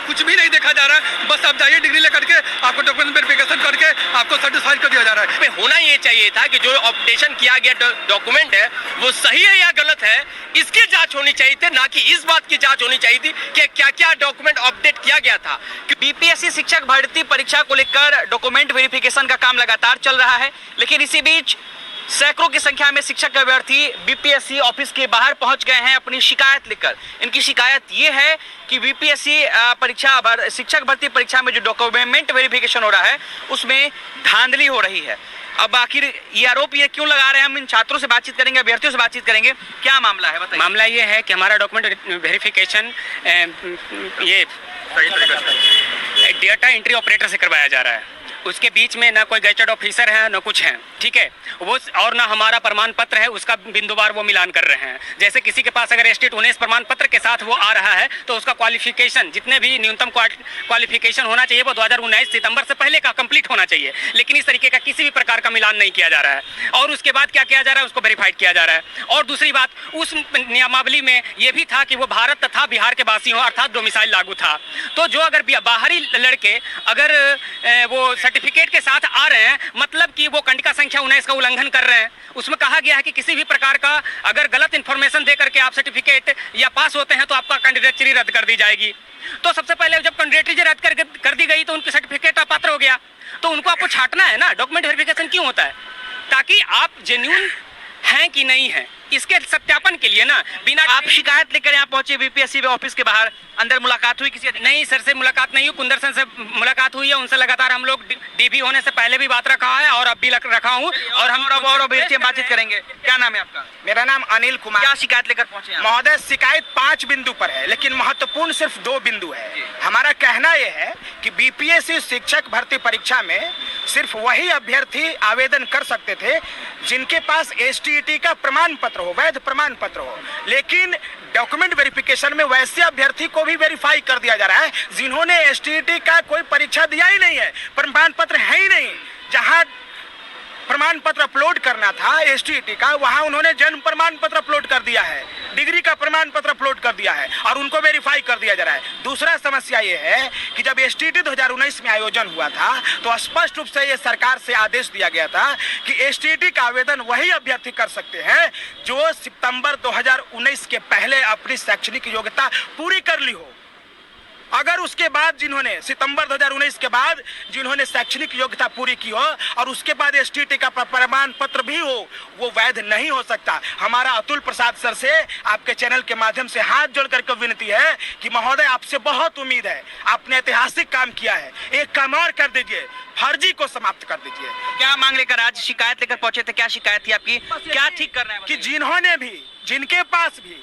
कुछ भी नहीं देखा जा रहा है। बस आप जाइए डिग्री लेकर के, आपको डॉक्यूमेंट वेरिफिकेशन करके आपको सर्टिफाइड कर दिया जा रहा है। होना ये चाहिए था कि जो अपडेशन किया गया डॉक्यूमेंट है वो सही है या गलत है, इसकी जांच होनी चाहिए थी, ना कि इस बात की जांच होनी चाहिए थी कि क्या क्या डॉक्यूमेंट अपडेट किया गया था। बीपीएससी शिक्षक भर्ती परीक्षा को लेकर डॉक्यूमेंट वेरिफिकेशन का काम लगातार चल रहा है, लेकिन इसी बीच सैकड़ों की संख्या में शिक्षक अभ्यर्थी बीपीएससी ऑफिस के बाहर पहुंच गए हैं अपनी शिकायत लेकर। इनकी शिकायत ये है कि बीपीएससी शिक्षक भर्ती परीक्षा में जो डॉक्यूमेंट वेरिफिकेशन हो रहा है उसमें धांधली हो रही है। अब आखिर ये आरोप ये क्यों लगा रहे हैं, हम इन छात्रों से बातचीत करेंगे, अभ्यर्थियों से बातचीत करेंगे। क्या मामला है बताइए। मामला ये है कि हमारा डॉक्यूमेंट वेरिफिकेशन ये डेटा एंट्री ऑपरेटर से करवाया जा रहा है। उसके बीच में ना कोई गैजेटेड ऑफिसर है ना कुछ है, ठीक है, वो और ना हमारा प्रमाण पत्र है, उसका बिंदुवार वो मिलान कर रहे हैं। जैसे किसी के पास अगर स्टेट 19 प्रमाण पत्र के साथ वो आ रहा है तो उसका क्वालिफिकेशन जितने भी न्यूनतम क्वालिफिकेशन होना चाहिए वो 2019 सितंबर से पहले का कंप्लीट होना चाहिए, लेकिन इस तरीके का किसी भी प्रकार का मिलान नहीं किया जा रहा है। और उसके बाद क्या किया जा रहा है, उसको वेरीफाइड किया जा रहा है। और दूसरी बात, उस नियमावली में ये भी था कि वो भारत तथा बिहार के वासी हों, अर्थात डोमिसाइल लागू था। तो जो अगर बाहरी लड़के अगर वो सर्टिफिकेट के साथ आ रहे हैं, मतलब कि वो कंडिका संख्या 19 का उल्लंघन कर रहे हैं। उसमें कहा गया है कि किसी भी प्रकार का अगर गलत इंफॉर्मेशन दे करके आप सर्टिफिकेट या पास होते हैं तो आपका कैंडिडेटरी रद्द कर दी जाएगी। तो सबसे पहले जब कैंडिडेटरी रद्द कर दी गई तो उनकी सर्टिफिकेट अपात्र हो गया। तो उनको आपको छांटना है ना, डॉक्यूमेंट वेरिफिकेशन क्यों होता है? ताकि आप जेन्युइन हैं कि नहीं है इसके सत्यापन के लिए ना। बिना आप शिकायत लेकर यहाँ पहुंचे बीपीएससी ऑफिस के बाहर, अंदर मुलाकात हुई किसी? नहीं सर से मुलाकात नहीं हुई, कुंदर सर से मुलाकात हुई है। उनसे लगातार हम लोग डीबी होने से पहले भी बात रखा है और अब भी रखा हूँ। और हम और बातचीत करेंगे। क्या नाम है आपका? मेरा नाम अनिल कुमार। क्या शिकायत लेकर पहुंचे हैं? महोदय, शिकायत 5 बिंदु पर है, लेकिन महत्वपूर्ण सिर्फ 2 बिंदु है। हमारा कहना यह है कि बीपीएससी शिक्षक भर्ती परीक्षा में सिर्फ वही अभ्यर्थी आवेदन कर सकते थे जिनके पास एसटीईटी का प्रमाण पत्र हो, वैध प्रमाण पत्र हो। लेकिन डॉक्यूमेंट वेरिफिकेशन में वैसे अभ्यर्थी को भी वेरीफाई कर दिया जा रहा है जिन्होंने एसटीईटी का कोई परीक्षा दिया ही नहीं है, प्रमाण पत्र है ही नहीं। जहां प्रमाण पत्र अपलोड करना था एसटीईटी का, वहां उन्होंने जन्म प्रमाण पत्र अपलोड कर दिया है, डिग्री का प्रमाण पत्र अपलोड कर दिया है और उनको वेरीफाई कर दिया जा रहा है। दूसरा समस्या ये है कि जब एसटीईटी 2019 में आयोजन हुआ था तो स्पष्ट रूप से ये सरकार से आदेश दिया गया था कि एसटीईटी का आवेदन वही अभ्यर्थी कर सकते हैं जो सितंबर 2019 के पहले अपनी शैक्षणिक योग्यता पूरी कर ली हो। अगर उसके बाद जिन्होंने सितंबर 2019 के बाद जिन्होंने शैक्षणिक योग्यता पूरी की हो और उसके बाद एसटीईटी का प्रमाण पत्र भी हो, वो वैध नहीं हो सकता। हमारा अतुल प्रसाद सर से आपके चैनल के माध्यम से हाथ जोड़ करके विनती है कि महोदय, आपसे बहुत उम्मीद है, आपने ऐतिहासिक काम किया है, एक काम और कर दीजिए, फर्जी को समाप्त कर दीजिए। क्या मांग लेकर आज शिकायत लेकर पहुंचे थे? क्या शिकायत थी आपकी? क्या ठीक करना है कि जिन्होंने भी, जिनके पास भी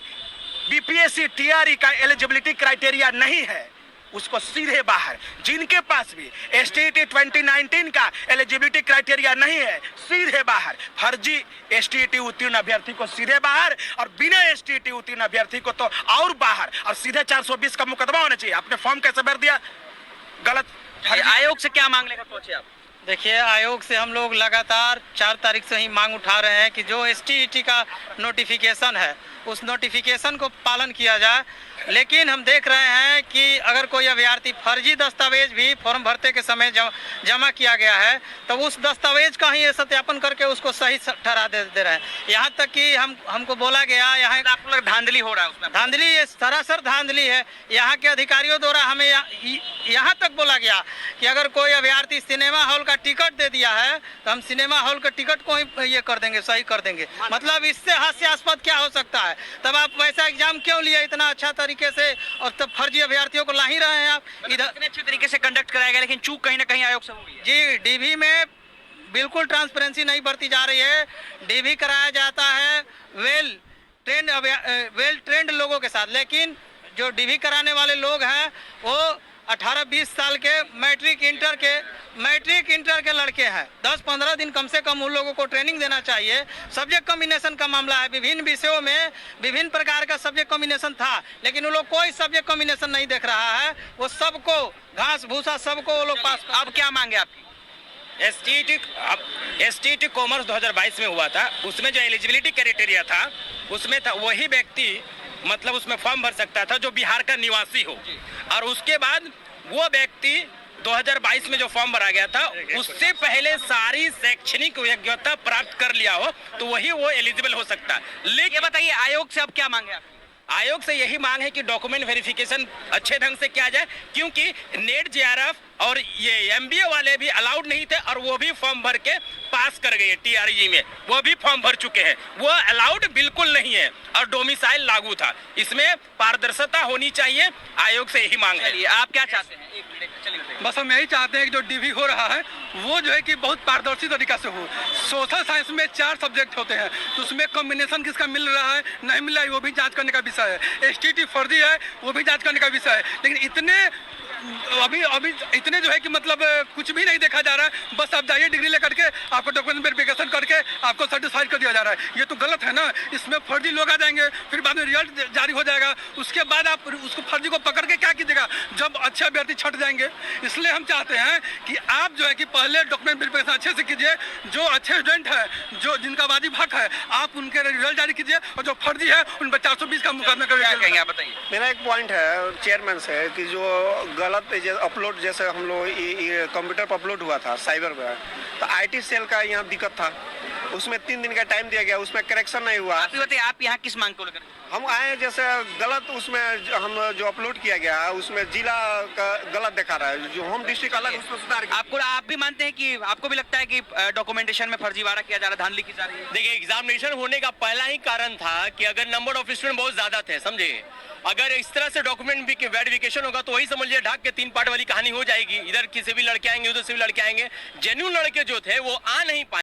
बीपीएससी टीआरई का एलिजिबिलिटी क्राइटेरिया नहीं है उसको सीधे बाहर, जिनके पास भी एसटीईटी 2019 का एलिजिबिलिटी क्राइटेरिया नहीं है सीधे बाहर, फर्जी एसटीईटी उत्तीर्ण अभ्यर्थी को सीधे बाहर और बिना एसटीईटी उत्तीर्ण अभ्यर्थी को तो और बाहर, और सीधे 420 का मुकदमा होना चाहिए। आपने फॉर्म कैसे भर दिया? गलत। आयोग से क्या मांग लेकर पहुंचे आप? देखिए, आयोग से हम लोग लगातार 4 तारीख से ही मांग उठा रहे हैं कि जो एसटीईटी का नोटिफिकेशन है उस नोटिफिकेशन को पालन किया जाए। लेकिन हम देख रहे हैं कि अगर कोई अभ्यर्थी फर्जी दस्तावेज भी फॉर्म भरते के समय जमा किया गया है तो उस दस्तावेज का ही सत्यापन करके उसको सही ठहरा दे रहे हैं। यहाँ तक कि हमको बोला गया, यहाँ आप लोग धांधली हो रहा है उसमें? धांधली, ये सरासर धांधली है। यहाँ के अधिकारियों द्वारा हमें यहाँ तक बोला गया कि अगर कोई अभ्यर्थी सिनेमा हॉल का टिकट दे दिया है तो हम सिनेमा हॉल के टिकट को ही ये कर देंगे, सही कर देंगे। मतलब इससे हास्यास्पद क्या हो सकता है? तब आप वैसा एग्जाम क्यों लिए इतना अच्छा तरीके से, और तब फर्जी अभ्यर्थियों को ला ही रहे हैं आप। इधर इतने अच्छे तरीके से कंडक्ट कराया गया लेकिन चूक कहीं ना कहीं आयोग से हो गई है। जी, डीवी में बिल्कुल ट्रांसपेरेंसी नहीं बरती जा रही है। डीवी कराया जाता है वेल ट्रेंड लोगों के साथ, लेकिन जो डीवी कराने वाले लोग हैं वो 18-20 साल के मैट्रिक इंटर के लड़के हैं। 10-15 दिन कम से कम उन लोगों को ट्रेनिंग देना चाहिए। सब्जेक्ट कॉम्बिनेशन का मामला है, विभिन्न विषयों में विभिन्न प्रकार का सब्जेक्ट कॉम्बिनेशन था, लेकिन वो लोग कोई सब्जेक्ट कॉम्बिनेशन नहीं देख रहा है। वो सबको घास भूसा सबको वो लोग पास। अब क्या मांगे आपकी? एसटीईटी कॉमर्स 2022 में हुआ था, उसमें जो एलिजिबिलिटी क्राइटेरिया था उसमें था वही व्यक्ति मतलब उसमें फॉर्म भर सकता था जो बिहार का निवासी हो, और उसके बाद वो व्यक्ति 2022 में जो फॉर्म भरा गया था उससे पहले सारी शैक्षणिक योग्यता प्राप्त कर लिया हो तो वही वो एलिजिबल हो सकता है। ये लेकिन बताइए आयोग से अब क्या मांगे आप? आयोग से यही मांग है कि डॉक्यूमेंट वेरिफिकेशन अच्छे ढंग से किया जाए, क्योंकि नेट जेआरएफ और ये एमबीए वाले भी अलाउड नहीं थे और वो भी फॉर्म भर के पास कर गए टीआरई में, वो भी फॉर्म भर चुके हैं, वो अलाउड बिल्कुल नहीं है और डोमिसाइल लागू था। इसमें पारदर्शिता होनी चाहिए, आयोग से यही मांग है। चलिए आप क्या चाहते हैं? एक मिनट, चलिए बताइए। बस हम यही चाहते हैं कि जो डीवी हो रहा है वो जो है कि बहुत पारदर्शी तरीका से हो। सोशल साइंस में 4 सब्जेक्ट होते हैं तो उसमें कॉम्बिनेशन किसका मिल रहा है नहीं मिल रहा है वो भी जांच करने का विषय है। एसटीटी फर्जी है वो भी जांच करने का विषय है। लेकिन इतने अभी इतने जो है कि मतलब कुछ भी नहीं देखा जा रहा है। बस आप जाइए डिग्री लेकर के आपको डॉक्यूमेंट वेरिफिकेशन करके आपको सर्टिफाइड कर दिया जा रहा है। ये तो गलत है ना। इसमें फर्जी लोग आ जाएंगे, फिर बाद में रिजल्ट जारी हो जाएगा, उसके बाद आप उसको फर्जी को पकड़ के क्या कीजिएगा जब अच्छे अभ्यर्थी छट जाएंगे। इसलिए हम चाहते हैं कि आप जो है कि पहले डॉक्यूमेंट वेरिफिकेशन अच्छे से कीजिए, जो अच्छे स्टूडेंट है जो जिनका वाजिब हक है आप उनके रिजल्ट जारी कीजिए और जो फर्जी है उन पर 420 का मुकदमा क्या कहेंगे आप करिए। बताइए। मेरा एक पॉइंट है चेयरमैन से कि जो गलत अपलोड जैसे हम लोग कंप्यूटर पर अपलोड हुआ था साइबर में, तो आईटी सेल का यहाँ दिक्कत था, उसमें 3 दिन का टाइम दिया गया, उसमें करेक्शन नहीं हुआ। आप ही बताइए आप यहाँ किस मांग को लेकर? हम आए जैसे गलत उसमें हम जो अपलोड किया गया उसमें जिला का गलत दिखा रहा है, जो होम डिस्ट्रिक्ट अलग उसमें सुधार किया। आप भी मानते हैं कि आपको भी लगता है कि डॉक्यूमेंटेशन में फर्जीवाड़ा किया जा रहा है, धांधली की जा रही है? देखिए एग्जामिनेशन होने का पहला ही कारण था कि अगर नंबर ऑफ स्टूडेंट बहुत ज्यादा थे, समझे, अगर इस तरह से डॉक्यूमेंट भी वेरिफिकेशन होगा तो वही समझ लिया ढाक के 3 पार्ट वाली कहानी हो जाएगी। इधर किसी भी लड़के आएंगे उधर से भी लड़के आएंगे, जेन्युइन लड़के जो थे वो आ नहीं पाए।